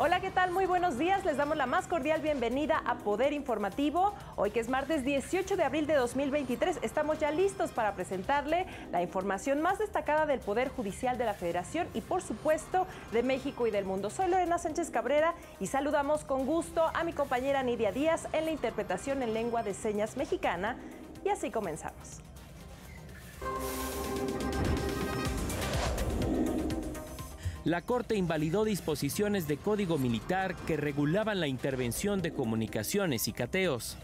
Hola, ¿qué tal? Muy buenos días. Les damos la más cordial bienvenida a Poder Informativo. Hoy que es martes 18 de abril de 2023, estamos ya listos para presentarle la información más destacada del Poder Judicial de la Federación y, por supuesto, de México y del mundo. Soy Lorena Sánchez Cabrera y saludamos con gusto a mi compañera Nidia Díaz en la interpretación en lengua de señas mexicana. Y así comenzamos. La Corte invalidó disposiciones de Código Militar que regulaban la intervención de comunicaciones y cateos.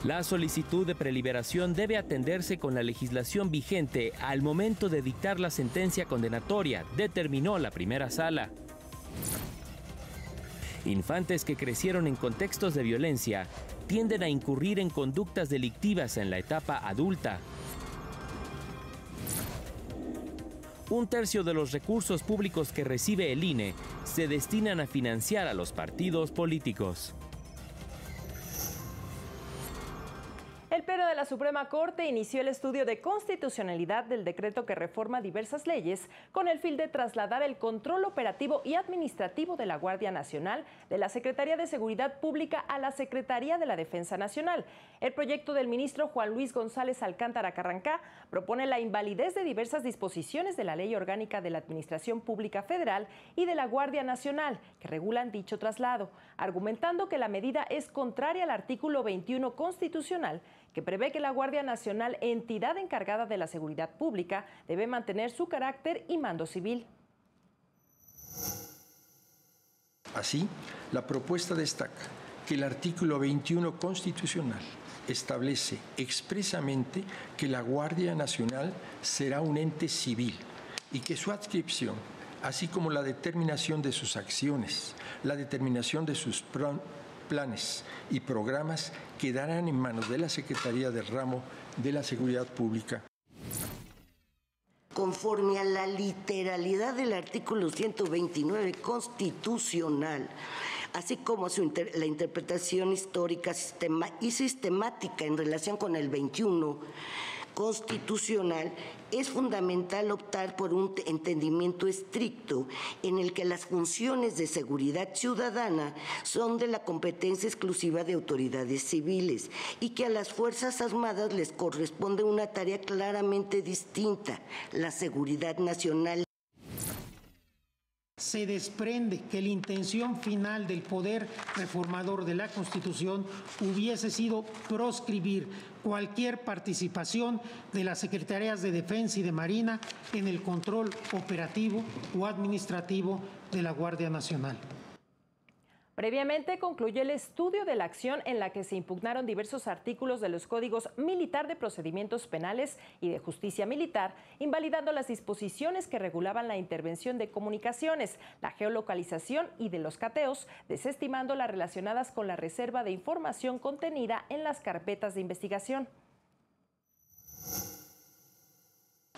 La solicitud de preliberación debe atenderse con la legislación vigente al momento de dictar la sentencia condenatoria, determinó la primera sala. Infantes que crecieron en contextos de violencia tienden a incurrir en conductas delictivas en la etapa adulta. Un tercio de los recursos públicos que recibe el INE se destinan a financiar a los partidos políticos. El Pleno de la Suprema Corte inició el estudio de constitucionalidad del decreto que reforma diversas leyes con el fin de trasladar el control operativo y administrativo de la Guardia Nacional de la Secretaría de Seguridad Pública a la Secretaría de la Defensa Nacional. El proyecto del ministro Juan Luis González Alcántara Carrancá propone la invalidez de diversas disposiciones de la Ley Orgánica de la Administración Pública Federal y de la Guardia Nacional que regulan dicho traslado, argumentando que la medida es contraria al artículo 21 constitucional que prevé que la Guardia Nacional, entidad encargada de la seguridad pública, debe mantener su carácter y mando civil. Así, la propuesta destaca que el artículo 21 constitucional establece expresamente que la Guardia Nacional será un ente civil y que su adscripción, así como la determinación de sus acciones, la determinación de sus planes y programas quedarán en manos de la Secretaría del Ramo de la Seguridad Pública. Conforme a la literalidad del artículo 129 constitucional, así como la interpretación histórica y sistemática en relación con el 21 constitucional, es fundamental optar por un entendimiento estricto en el que las funciones de seguridad ciudadana son de la competencia exclusiva de autoridades civiles y que a las Fuerzas Armadas les corresponde una tarea claramente distinta, la seguridad nacional. Se desprende que la intención final del poder reformador de la Constitución hubiese sido proscribir cualquier participación de las Secretarías de Defensa y de Marina en el control operativo o administrativo de la Guardia Nacional. Previamente concluyó el estudio de la acción en la que se impugnaron diversos artículos de los códigos militar de procedimientos penales y de justicia militar, invalidando las disposiciones que regulaban la intervención de comunicaciones, la geolocalización y de los cateos, desestimando las relacionadas con la reserva de información contenida en las carpetas de investigación.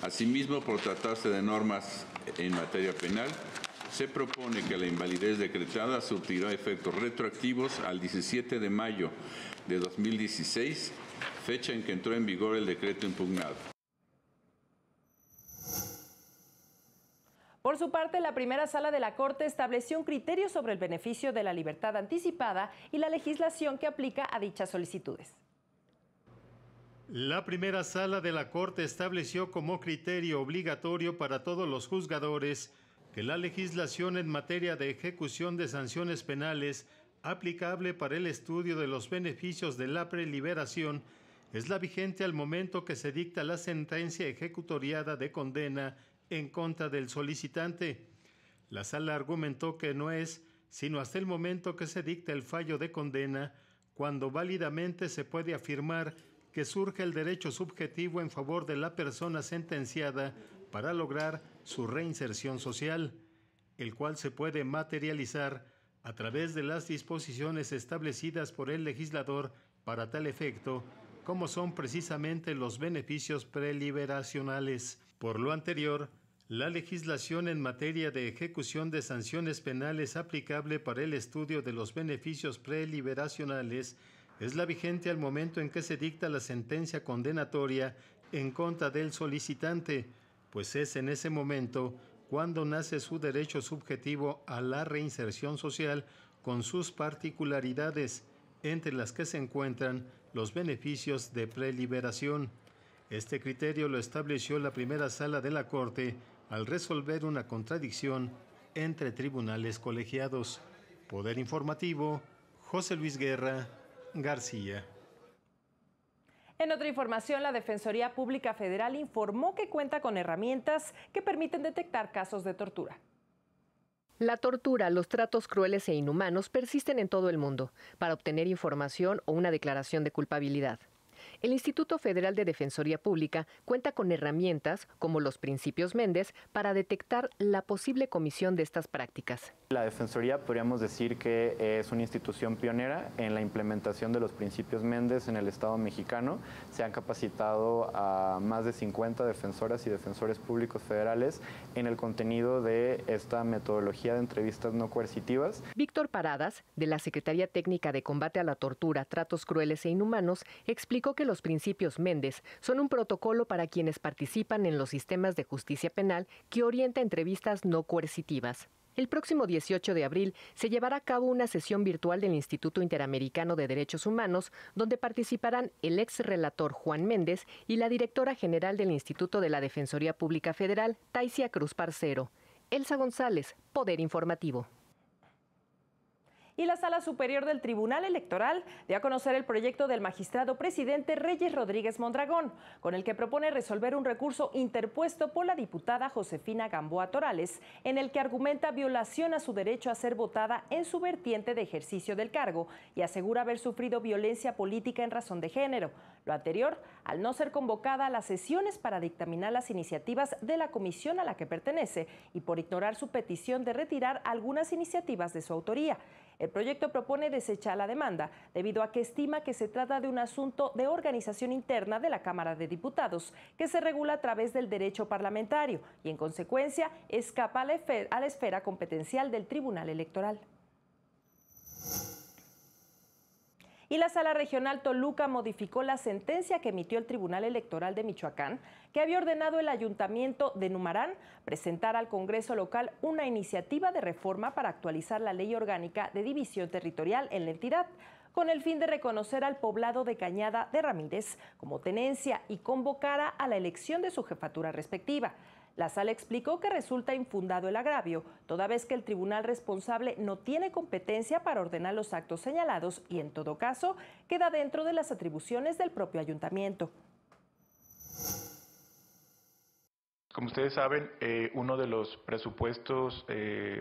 Asimismo, por tratarse de normas en materia penal, se propone que la invalidez decretada surtirá efectos retroactivos al 17 de mayo de 2016, fecha en que entró en vigor el decreto impugnado. Por su parte, la primera sala de la Corte estableció un criterio sobre el beneficio de la libertad anticipada y la legislación que aplica a dichas solicitudes. La primera sala de la Corte estableció como criterio obligatorio para todos los juzgadores que la legislación en materia de ejecución de sanciones penales aplicable para el estudio de los beneficios de la preliberación es la vigente al momento que se dicta la sentencia ejecutoriada de condena en contra del solicitante. La sala argumentó que no es sino hasta el momento que se dicta el fallo de condena cuando válidamente se puede afirmar que surge el derecho subjetivo en favor de la persona sentenciada para lograr su reinserción social, el cual se puede materializar a través de las disposiciones establecidas por el legislador para tal efecto, como son precisamente los beneficios preliberacionales. Por lo anterior, la legislación en materia de ejecución de sanciones penales aplicable para el estudio de los beneficios preliberacionales es la vigente al momento en que se dicta la sentencia condenatoria en contra del solicitante, pues es en ese momento cuando nace su derecho subjetivo a la reinserción social con sus particularidades, entre las que se encuentran los beneficios de preliberación. Este criterio lo estableció la primera sala de la Corte al resolver una contradicción entre tribunales colegiados. Poder Informativo, José Luis Guerra García. En otra información, la Defensoría Pública Federal informó que cuenta con herramientas que permiten detectar casos de tortura. La tortura, los tratos crueles e inhumanos persisten en todo el mundo para obtener información o una declaración de culpabilidad. El Instituto Federal de Defensoría Pública cuenta con herramientas como los Principios Méndez para detectar la posible comisión de estas prácticas. La Defensoría podríamos decir que es una institución pionera en la implementación de los Principios Méndez en el Estado mexicano. Se han capacitado a más de 50 defensoras y defensores públicos federales en el contenido de esta metodología de entrevistas no coercitivas. Víctor Paradas, de la Secretaría Técnica de Combate a la Tortura, Tratos Crueles e Inhumanos, explicó que los Principios Méndez son un protocolo para quienes participan en los sistemas de justicia penal que orienta entrevistas no coercitivas. El próximo 18 de abril se llevará a cabo una sesión virtual del Instituto Interamericano de Derechos Humanos, donde participarán el ex relator Juan Méndez y la directora general del Instituto de la Defensoría Pública Federal, Taisia Cruz Parcero. Elsa González, Poder Informativo. Y la Sala Superior del Tribunal Electoral dio a conocer el proyecto del magistrado presidente Reyes Rodríguez Mondragón, con el que propone resolver un recurso interpuesto por la diputada Josefina Gamboa Torales, en el que argumenta violación a su derecho a ser votada en su vertiente de ejercicio del cargo y asegura haber sufrido violencia política en razón de género. Lo anterior, al no ser convocada a las sesiones para dictaminar las iniciativas de la comisión a la que pertenece y por ignorar su petición de retirar algunas iniciativas de su autoría. El proyecto propone desechar la demanda debido a que estima que se trata de un asunto de organización interna de la Cámara de Diputados que se regula a través del derecho parlamentario y en consecuencia escapa a la esfera competencial del Tribunal Electoral. Y la Sala Regional Toluca modificó la sentencia que emitió el Tribunal Electoral de Michoacán, que había ordenado al Ayuntamiento de Numarán presentar al Congreso local una iniciativa de reforma para actualizar la Ley Orgánica de División Territorial en la entidad, con el fin de reconocer al poblado de Cañada de Ramírez como tenencia y convocara a la elección de su jefatura respectiva. La sala explicó que resulta infundado el agravio, toda vez que el tribunal responsable no tiene competencia para ordenar los actos señalados y, en todo caso, queda dentro de las atribuciones del propio ayuntamiento. Como ustedes saben, uno de los presupuestos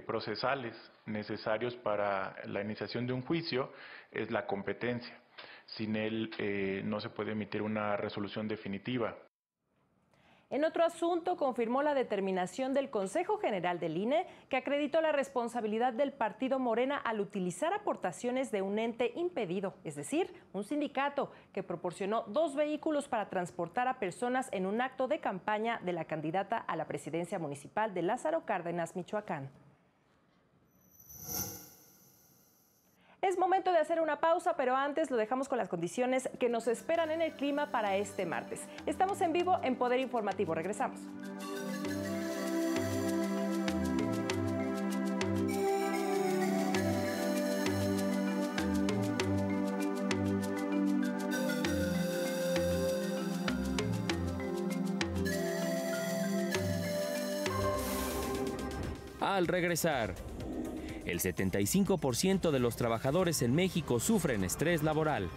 procesales necesarios para la iniciación de un juicio es la competencia. Sin él no se puede emitir una resolución definitiva. En otro asunto, confirmó la determinación del Consejo General del INE que acreditó la responsabilidad del partido Morena al utilizar aportaciones de un ente impedido, es decir, un sindicato que proporcionó 2 vehículos para transportar a personas en un acto de campaña de la candidata a la presidencia municipal de Lázaro Cárdenas, Michoacán. Es momento de hacer una pausa, pero antes lo dejamos con las condiciones que nos esperan en el clima para este martes. Estamos en vivo en Poder Informativo. Regresamos. Al regresar, el 75% de los trabajadores en México sufren estrés laboral.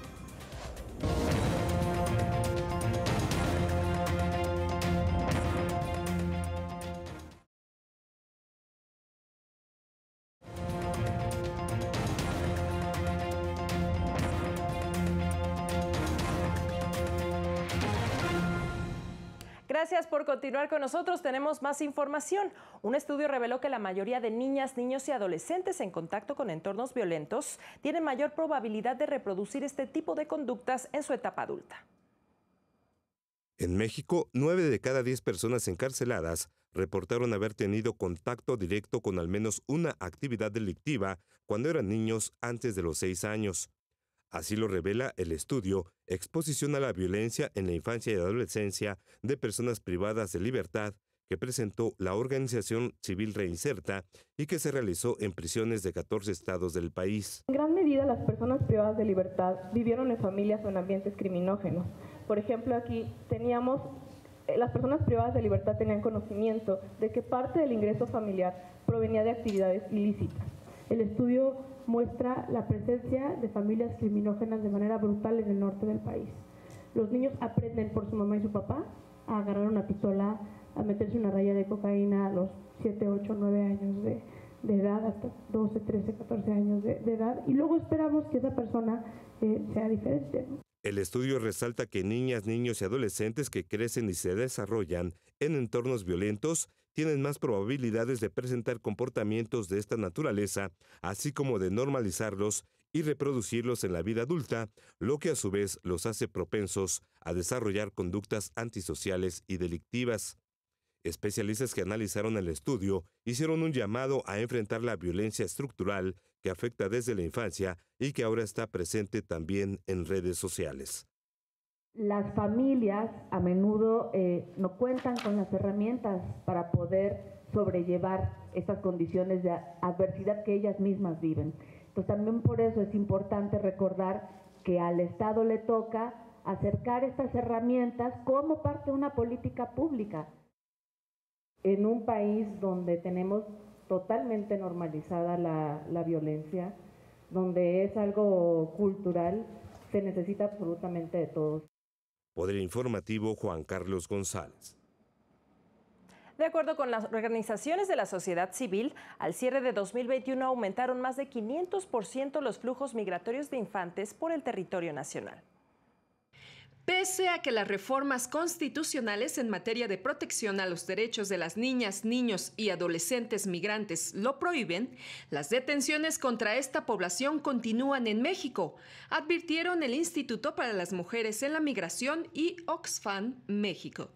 Gracias por continuar con nosotros. Tenemos más información. Un estudio reveló que la mayoría de niñas, niños y adolescentes en contacto con entornos violentos tienen mayor probabilidad de reproducir este tipo de conductas en su etapa adulta. En México, 9 de cada 10 personas encarceladas reportaron haber tenido contacto directo con al menos una actividad delictiva cuando eran niños antes de los 6 años. Así lo revela el estudio Exposición a la violencia en la infancia y adolescencia de personas privadas de libertad, que presentó la organización civil Reinserta y que se realizó en prisiones de 14 estados del país. En gran medida, las personas privadas de libertad vivieron en familias o en ambientes criminógenos. Por ejemplo, aquí teníamos, las personas privadas de libertad tenían conocimiento de que parte del ingreso familiar provenía de actividades ilícitas. El estudio muestra la presencia de familias criminógenas de manera brutal en el norte del país. Los niños aprenden por su mamá y su papá a agarrar una pistola, a meterse una raya de cocaína a los 7, 8, 9 años de edad, hasta 12, 13, 14 años de edad, y luego esperamos que esa persona sea diferente, ¿no? El estudio resalta que niñas, niños y adolescentes que crecen y se desarrollan en entornos violentos tienen más probabilidades de presentar comportamientos de esta naturaleza, así como de normalizarlos y reproducirlos en la vida adulta, lo que a su vez los hace propensos a desarrollar conductas antisociales y delictivas. Especialistas que analizaron el estudio hicieron un llamado a enfrentar la violencia estructural que afecta desde la infancia y que ahora está presente también en redes sociales. Las familias a menudo no cuentan con las herramientas para poder sobrellevar estas condiciones de adversidad que ellas mismas viven. Entonces también por eso es importante recordar que al Estado le toca acercar estas herramientas como parte de una política pública. En un país donde tenemos totalmente normalizada la violencia, donde es algo cultural, se necesita absolutamente de todos. Poder Informativo, Juan Carlos González. De acuerdo con las organizaciones de la sociedad civil, al cierre de 2021 aumentaron más de 500% los flujos migratorios de infantes por el territorio nacional. Pese a que las reformas constitucionales en materia de protección a los derechos de las niñas, niños y adolescentes migrantes lo prohíben, las detenciones contra esta población continúan en México, advirtieron el Instituto para las Mujeres en la Migración y Oxfam México.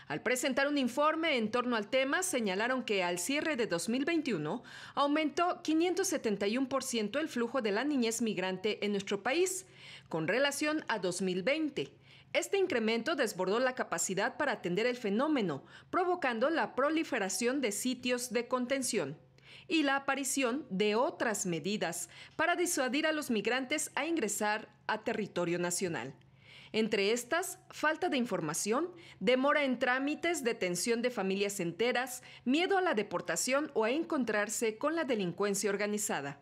Al presentar un informe en torno al tema, señalaron que al cierre de 2021 aumentó 571% el flujo de la niñez migrante en nuestro país, con relación a 2020. Este incremento desbordó la capacidad para atender el fenómeno, provocando la proliferación de sitios de contención y la aparición de otras medidas para disuadir a los migrantes a ingresar a territorio nacional. Entre estas, falta de información, demora en trámites, detención de familias enteras, miedo a la deportación o a encontrarse con la delincuencia organizada.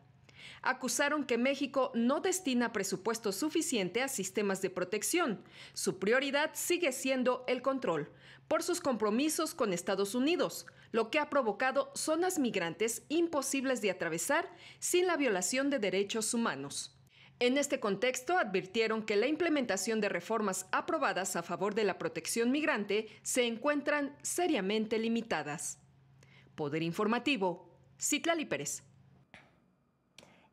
Acusaron que México no destina presupuesto suficiente a sistemas de protección. Su prioridad sigue siendo el control, por sus compromisos con Estados Unidos, lo que ha provocado zonas migrantes imposibles de atravesar sin la violación de derechos humanos. En este contexto, advirtieron que la implementación de reformas aprobadas a favor de la protección migrante se encuentran seriamente limitadas. Poder Informativo, Citlali Pérez.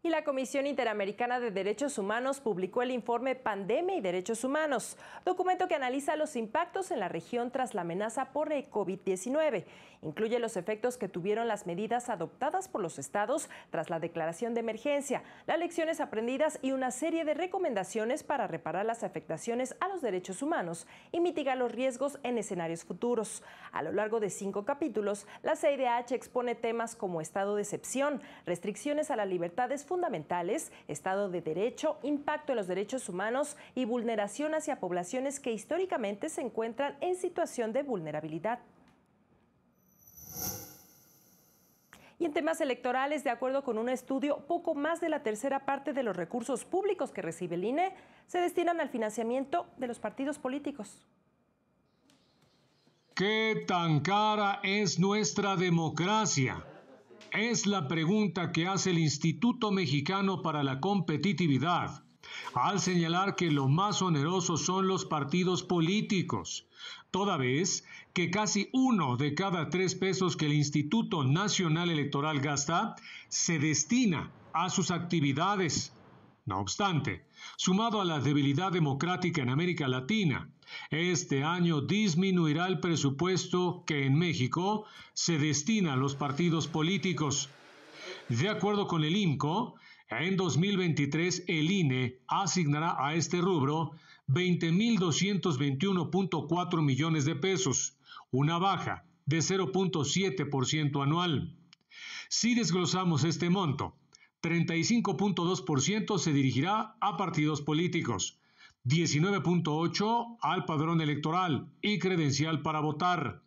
Y la Comisión Interamericana de Derechos Humanos publicó el informe Pandemia y Derechos Humanos, documento que analiza los impactos en la región tras la amenaza por el COVID-19. Incluye los efectos que tuvieron las medidas adoptadas por los estados tras la declaración de emergencia, las lecciones aprendidas y una serie de recomendaciones para reparar las afectaciones a los derechos humanos y mitigar los riesgos en escenarios futuros. A lo largo de 5 capítulos, la CIDH expone temas como estado de excepción, restricciones a las libertades fundamentales, Estado de Derecho, impacto en los derechos humanos y vulneración hacia poblaciones que históricamente se encuentran en situación de vulnerabilidad. Y en temas electorales, de acuerdo con un estudio, poco más de la tercera parte de los recursos públicos que recibe el INE se destinan al financiamiento de los partidos políticos. ¿Qué tan cara es nuestra democracia? Es la pregunta que hace el Instituto Mexicano para la Competitividad, al señalar que lo más oneroso son los partidos políticos, toda vez que casi 1 de cada 3 pesos que el Instituto Nacional Electoral gasta se destina a sus actividades. No obstante, sumado a la debilidad democrática en América Latina, este año disminuirá el presupuesto que en México se destina a los partidos políticos. De acuerdo con el IMCO, en 2023 el INE asignará a este rubro 20.221.4 millones de pesos, una baja de 0.7% anual. Si desglosamos este monto, 35.2% se dirigirá a partidos políticos, 19.8% al padrón electoral y credencial para votar,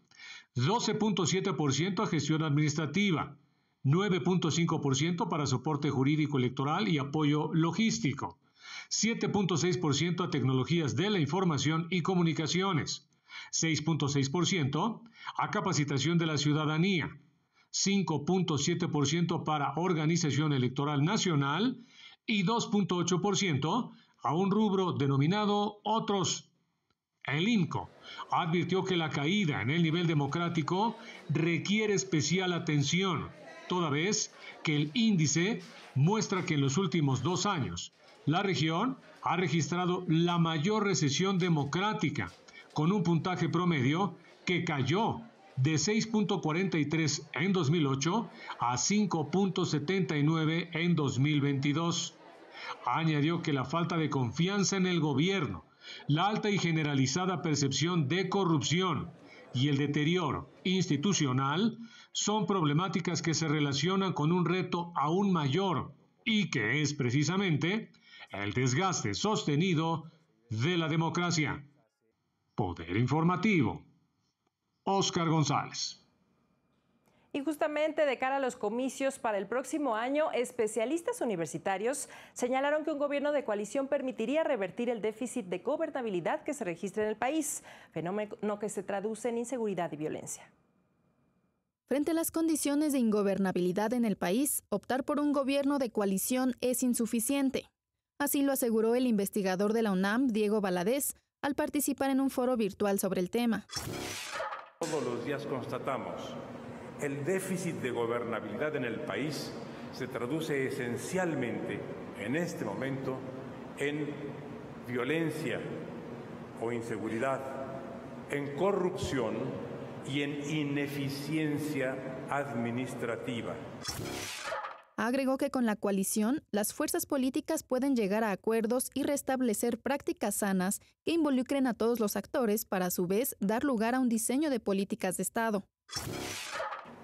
12.7% a gestión administrativa, 9.5% para soporte jurídico electoral y apoyo logístico, 7.6% a tecnologías de la información y comunicaciones, 6.6% a capacitación de la ciudadanía, 5.7% para organización electoral nacional y 2.8% a un rubro denominado otros. El INCO advirtió que la caída en el nivel democrático requiere especial atención, toda vez que el índice muestra que en los últimos 2 años la región ha registrado la mayor recesión democrática, con un puntaje promedio que cayó de 6.43 en 2008 a 5.79 en 2022. Añadió que la falta de confianza en el gobierno, la alta y generalizada percepción de corrupción y el deterioro institucional son problemáticas que se relacionan con un reto aún mayor y que es precisamente el desgaste sostenido de la democracia. Poder Informativo, Óscar González. Y justamente de cara a los comicios para el próximo año, especialistas universitarios señalaron que un gobierno de coalición permitiría revertir el déficit de gobernabilidad que se registra en el país, fenómeno que se traduce en inseguridad y violencia. Frente a las condiciones de ingobernabilidad en el país, optar por un gobierno de coalición es insuficiente. Así lo aseguró el investigador de la UNAM, Diego Valadez, al participar en un foro virtual sobre el tema. Todos los días constatamos el déficit de gobernabilidad en el país se traduce esencialmente en este momento en violencia o inseguridad, en corrupción y en ineficiencia administrativa. Agregó que con la coalición, las fuerzas políticas pueden llegar a acuerdos y restablecer prácticas sanas que involucren a todos los actores para a su vez dar lugar a un diseño de políticas de Estado.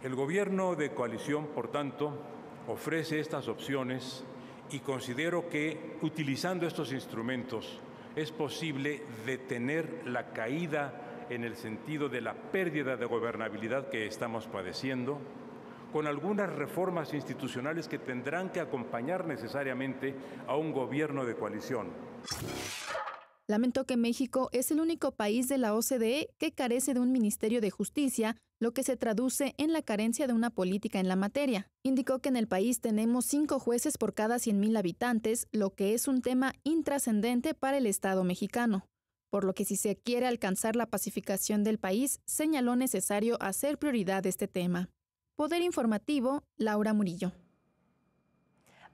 El gobierno de coalición, por tanto, ofrece estas opciones y considero que, utilizando estos instrumentos, es posible detener la caída en el sentido de la pérdida de gobernabilidad que estamos padeciendo, con algunas reformas institucionales que tendrán que acompañar necesariamente a un gobierno de coalición. Lamentó que México es el único país de la OCDE que carece de un Ministerio de Justicia, lo que se traduce en la carencia de una política en la materia. Indicó que en el país tenemos 5 jueces por cada 100,000 habitantes, lo que es un tema intrascendente para el Estado mexicano. Por lo que si se quiere alcanzar la pacificación del país, señaló necesario hacer prioridad este tema. Poder Informativo, Laura Murillo.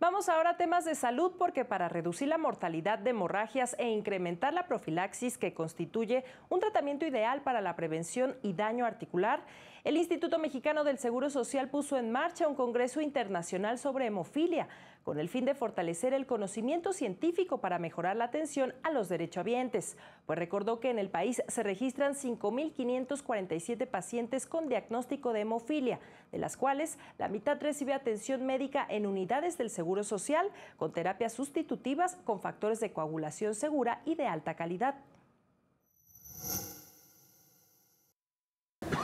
Vamos ahora a temas de salud porque para reducir la mortalidad de hemorragias e incrementar la profilaxis que constituye un tratamiento ideal para la prevención y daño articular, el Instituto Mexicano del Seguro Social puso en marcha un congreso internacional sobre hemofilia con el fin de fortalecer el conocimiento científico para mejorar la atención a los derechohabientes, pues recordó que en el país se registran 5.547 pacientes con diagnóstico de hemofilia, de las cuales la mitad recibe atención médica en unidades del Seguro Social con terapias sustitutivas con factores de coagulación segura y de alta calidad.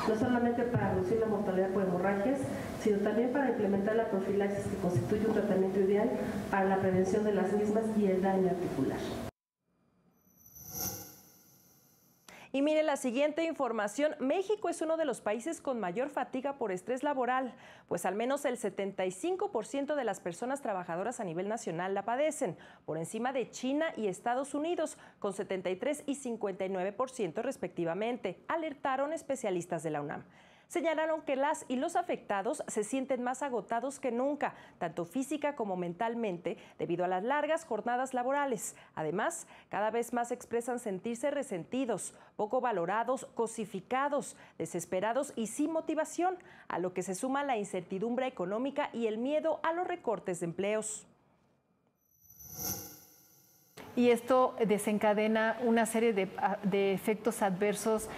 No solamente para reducir la mortalidad por hemorragias, sino también para implementar la profilaxis que constituye un tratamiento ideal para la prevención de las mismas y el daño articular. Y mire la siguiente información, México es uno de los países con mayor fatiga por estrés laboral, pues al menos el 75% de las personas trabajadoras a nivel nacional la padecen, por encima de China y Estados Unidos, con 73% y 59% respectivamente, alertaron especialistas de la UNAM. Señalaron que las y los afectados se sienten más agotados que nunca, tanto física como mentalmente, debido a las largas jornadas laborales. Además, cada vez más expresan sentirse resentidos, poco valorados, cosificados, desesperados y sin motivación, a lo que se suma la incertidumbre económica y el miedo a los recortes de empleos. Y esto desencadena una serie de efectos adversos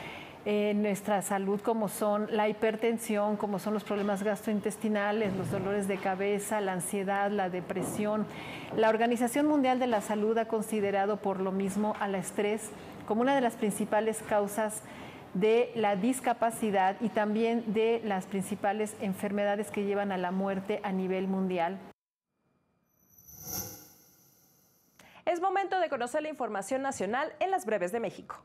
nuestra salud, como son la hipertensión, como son los problemas gastrointestinales, los dolores de cabeza, la ansiedad, la depresión. La Organización Mundial de la Salud ha considerado por lo mismo al estrés como una de las principales causas de la discapacidad y también de las principales enfermedades que llevan a la muerte a nivel mundial. Es momento de conocer la información nacional en las breves de México.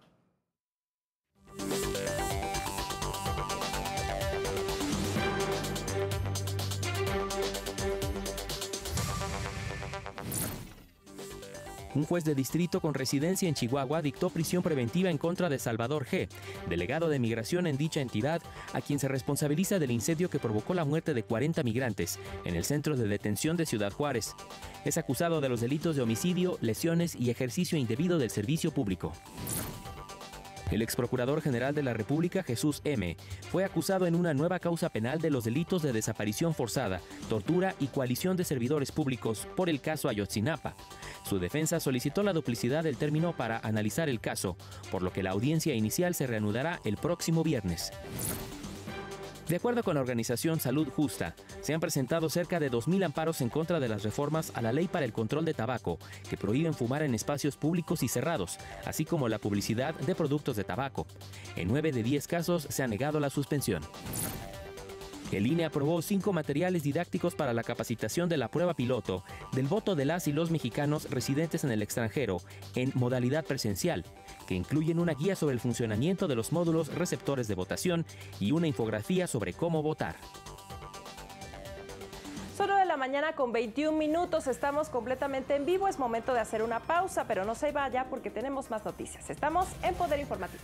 Un juez de distrito con residencia en Chihuahua dictó prisión preventiva en contra de Salvador G., delegado de migración en dicha entidad, a quien se responsabiliza del incendio que provocó la muerte de 40 migrantes en el centro de detención de Ciudad Juárez. Es acusado de los delitos de homicidio, lesiones y ejercicio indebido del servicio público. El exprocurador general de la República, Jesús M., fue acusado en una nueva causa penal de los delitos de desaparición forzada, tortura y coalición de servidores públicos por el caso Ayotzinapa. Su defensa solicitó la duplicidad del término para analizar el caso, por lo que la audiencia inicial se reanudará el próximo viernes. De acuerdo con la organización Salud Justa, se han presentado cerca de 2.000 amparos en contra de las reformas a la Ley para el Control de Tabaco, que prohíben fumar en espacios públicos y cerrados, así como la publicidad de productos de tabaco. En 9 de 10 casos se ha negado la suspensión. El INE aprobó 5 materiales didácticos para la capacitación de la prueba piloto del voto de las y los mexicanos residentes en el extranjero en modalidad presencial, que incluyen una guía sobre el funcionamiento de los módulos receptores de votación y una infografía sobre cómo votar. Son 9 de la mañana con 21 minutos, estamos completamente en vivo, es momento de hacer una pausa, pero no se vaya porque tenemos más noticias. Estamos en Poder Informativo.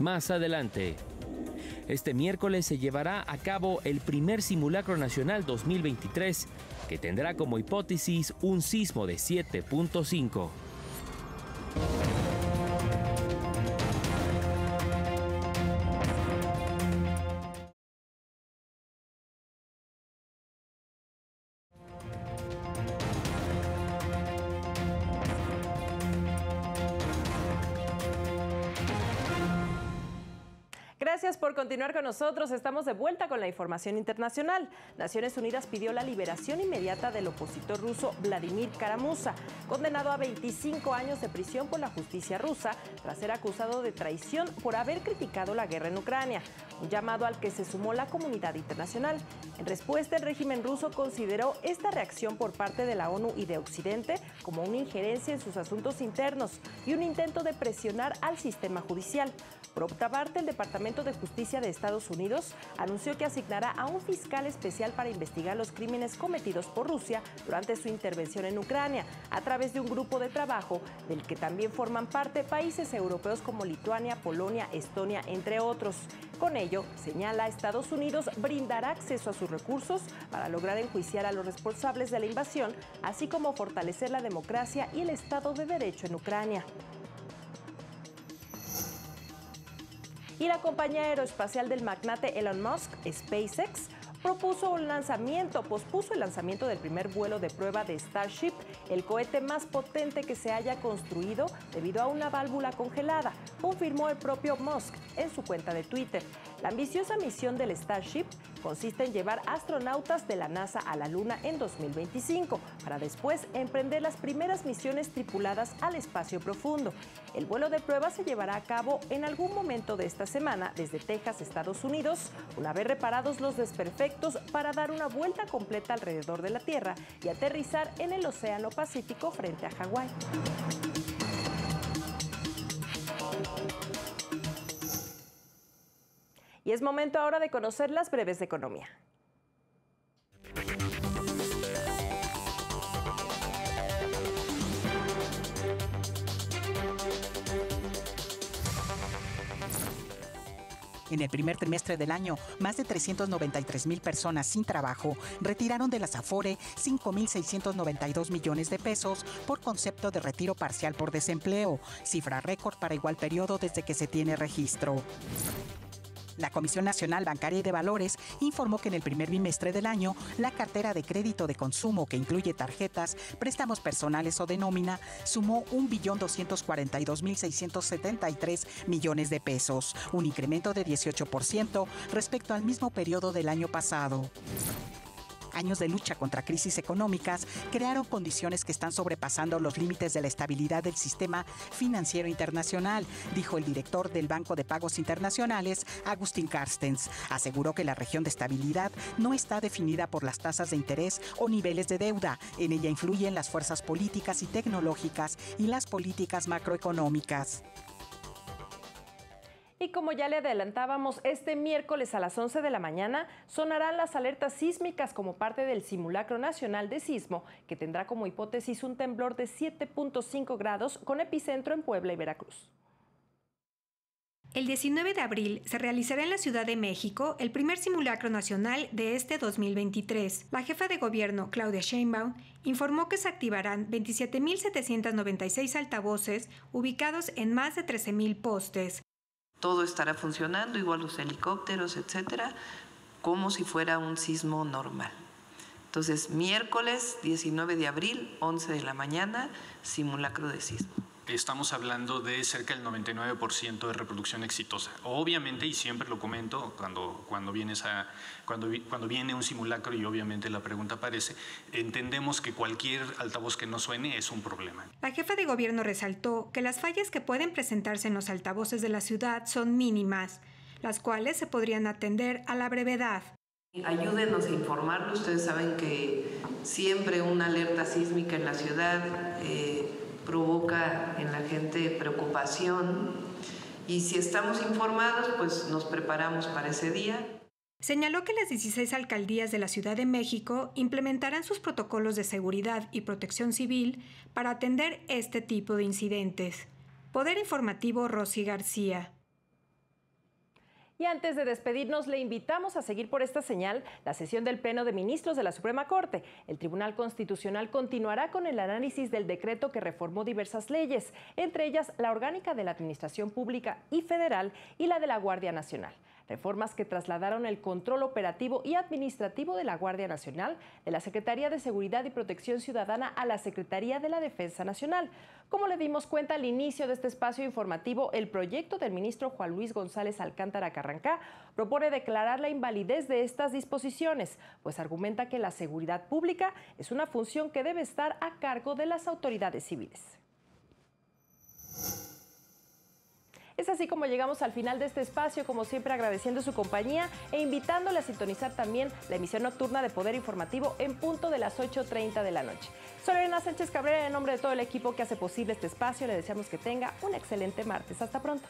Más adelante, este miércoles se llevará a cabo el primer Simulacro Nacional 2023, que tendrá como hipótesis un sismo de 7.5. Gracias por continuar con nosotros. Estamos de vuelta con la información internacional. Naciones Unidas pidió la liberación inmediata del opositor ruso Vladimir Kara-Murza, condenado a 25 años de prisión por la justicia rusa tras ser acusado de traición por haber criticado la guerra en Ucrania, un llamado al que se sumó la comunidad internacional. En respuesta, el régimen ruso consideró esta reacción por parte de la ONU y de Occidente como una injerencia en sus asuntos internos y un intento de presionar al sistema judicial. Por otra parte, el Departamento de Justicia de Estados Unidos anunció que asignará a un fiscal especial para investigar los crímenes cometidos por Rusia durante su intervención en Ucrania, a través de un grupo de trabajo del que también forman parte países europeos como Lituania, Polonia, Estonia, entre otros. Con ello, señala, Estados Unidos brindará acceso a sus recursos para lograr enjuiciar a los responsables de la invasión, así como fortalecer la democracia y el Estado de Derecho en Ucrania. Y la compañía aeroespacial del magnate Elon Musk, SpaceX, pospuso el lanzamiento del primer vuelo de prueba de Starship, el cohete más potente que se haya construido debido a una válvula congelada, confirmó el propio Musk en su cuenta de Twitter. La ambiciosa misión del Starship consiste en llevar astronautas de la NASA a la Luna en 2025, para después emprender las primeras misiones tripuladas al espacio profundo. El vuelo de prueba se llevará a cabo en algún momento de esta semana desde Texas, Estados Unidos, una vez reparados los desperfectos, para dar una vuelta completa alrededor de la Tierra y aterrizar en el Océano Pacífico frente a Hawái. Y es momento ahora de conocer las breves de economía. En el primer trimestre del año, más de 393,000 personas sin trabajo retiraron de las Afore 5,692 millones de pesos por concepto de retiro parcial por desempleo, cifra récord para igual periodo desde que se tiene registro. La Comisión Nacional Bancaria y de Valores informó que en el primer bimestre del año, la cartera de crédito de consumo, que incluye tarjetas, préstamos personales o de nómina, sumó 1,242,673 millones de pesos, un incremento de 18% respecto al mismo periodo del año pasado. Años de lucha contra crisis económicas crearon condiciones que están sobrepasando los límites de la estabilidad del sistema financiero internacional, dijo el director del Banco de Pagos Internacionales, Agustín Carstens. Aseguró que la región de estabilidad no está definida por las tasas de interés o niveles de deuda. En ella influyen las fuerzas políticas y tecnológicas y las políticas macroeconómicas. Y como ya le adelantábamos, este miércoles a las 11 de la mañana sonarán las alertas sísmicas como parte del Simulacro Nacional de Sismo, que tendrá como hipótesis un temblor de 7.5 grados con epicentro en Puebla y Veracruz. El 19 de abril se realizará en la Ciudad de México el primer simulacro nacional de este 2023. La jefa de gobierno, Claudia Sheinbaum, informó que se activarán 27,796 altavoces ubicados en más de 13,000 postes. Todo estará funcionando, igual los helicópteros, etcétera, como si fuera un sismo normal. Entonces, miércoles 19 de abril, 11 de la mañana, simulacro de sismo. Estamos hablando de cerca del 99% de reproducción exitosa. Obviamente, y siempre lo comento cuando viene un simulacro y obviamente la pregunta aparece, entendemos que cualquier altavoz que no suene es un problema. La jefa de gobierno resaltó que las fallas que pueden presentarse en los altavoces de la ciudad son mínimas, las cuales se podrían atender a la brevedad. Ayúdenos a informarlo. Ustedes saben que siempre una alerta sísmica en la ciudad provoca en la gente preocupación, y si estamos informados, pues nos preparamos para ese día. Señaló que las 16 alcaldías de la Ciudad de México implementarán sus protocolos de seguridad y protección civil para atender este tipo de incidentes. Poder Informativo, Rosy García. Y antes de despedirnos, le invitamos a seguir por esta señal la sesión del Pleno de Ministros de la Suprema Corte. El Tribunal Constitucional continuará con el análisis del decreto que reformó diversas leyes, entre ellas la orgánica de la Administración Pública y Federal y la de la Guardia Nacional. Reformas que trasladaron el control operativo y administrativo de la Guardia Nacional de la Secretaría de Seguridad y Protección Ciudadana a la Secretaría de la Defensa Nacional. Como le dimos cuenta al inicio de este espacio informativo, el proyecto del ministro Juan Luis González Alcántara Carrancá propone declarar la invalidez de estas disposiciones, pues argumenta que la seguridad pública es una función que debe estar a cargo de las autoridades civiles. Es así como llegamos al final de este espacio, como siempre agradeciendo su compañía e invitándole a sintonizar también la emisión nocturna de Poder Informativo en punto de las 8:30 de la noche. Soy Elena Sánchez Cabrera, en nombre de todo el equipo que hace posible este espacio, le deseamos que tenga un excelente martes. Hasta pronto.